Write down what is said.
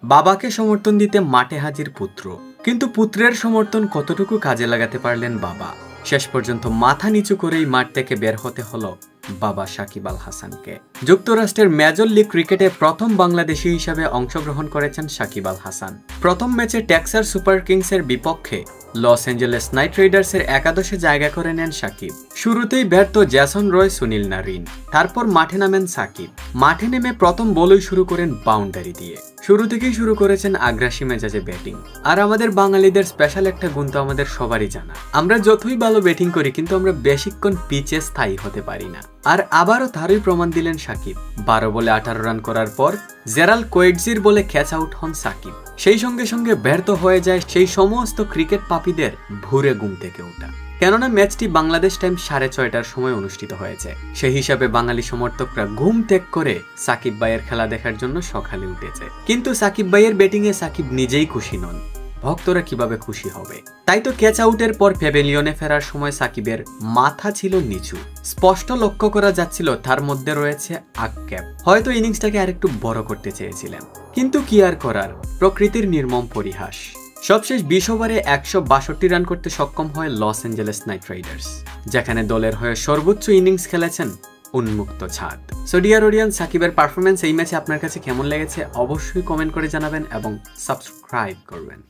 বাবাকে সমর্থন দিতে মাঠে হাজির পুত্র, কিন্তু পুত্রের সমর্থন কতটুকু কাজে লাগাতে পারলেন বাবা? শেষ পর্যন্ত মাথা নিচু করেই মাঠ থেকে বের হতে হলো বাবা সাকিব আল হাসানকে। যুক্তরাষ্ট্রের মেজর লিগ ক্রিকেটে প্রথম বাংলাদেশী হিসাবে অংশগ্রহণ করেছেন সাকিব আল হাসান। প্রথম ম্যাচে টেক্সাস সুপার কিংসের বিপক্ষে লস অ্যাঞ্জেলেস নাইট রাইডার্সের একাদশে জায়গা করে নেন সাকিব। শুরুতেই ব্যর্থ জ্যাসন রয়, সুনীল নারিন। তারপর মাঠে নামেন সাকিব। মাঠে নেমে প্রথম বলই শুরু করেন বাউন্ডারি দিয়ে। শুরু থেকেই শুরু করেছেন আগ্রাসী মেজাজে ব্যাটিং। আর আমাদের বাঙালিদের স্পেশাল একটা গুণ তো আমাদের সবারই জানা, আমরা যতই ভালো ব্যাটিং করি কিন্তু আমরা বেশিক্ষণ পিচে স্থায়ী হতে পারি না। আর আবারও তারই প্রমাণ দিলেন সাকিব। 12 বলে 18 রান করার পর জেরাল কোয়েটজির বলে ক্যাচ আউট হন সাকিব। সেই সঙ্গে সঙ্গে ব্যর্থ হয়ে যায় সেই সমস্ত ক্রিকেট পাপীদের ভোরে ঘুম থেকে ওঠা। কেননা ম্যাচটি বাংলাদেশ টাইম 6:30টার সময় অনুষ্ঠিত হয়েছে। সেই হিসাবে বাঙালি সমর্থকরা ঘুম ত্যাগ করে সাকিব ভাইয়ের খেলা দেখার জন্য সকালে উঠেছে। কিন্তু সাকিব ভাইয়ের ব্যাটিংয়ে সাকিব নিজেই খুশি নন, ভক্তরা কিভাবে খুশি হবে? তাই তো ক্যাচ আউটের পর প্যাভিলিয়নে ফেরার সময় সাকিবের মাথা ছিল নিচু। স্পষ্ট লক্ষ্য করা যাচ্ছিল তার মধ্যে রয়েছে আক্ষেপ। হয়তো ইনিংসটাকে আরেকটু বড় করতে চেয়েছিলেন, কিন্তু কি আর করার, প্রকৃতির নির্মম পরিহাস। সবশেষ 20 ওভারে 162 রান করতে সক্ষম হয় লস অ্যাঞ্জেলেস নাইট রাইডার্স, যেখানে দলের হয়ে সর্বোচ্চ ইনিংস খেলেছেন উন্মুক্ত ছাদ। সো ডিয়ার অডিয়েন্স, সাকিবের পারফরমেন্স এই ম্যাচে আপনার কাছে কেমন লেগেছে অবশ্যই কমেন্ট করে জানাবেন এবং সাবস্ক্রাইব করবেন।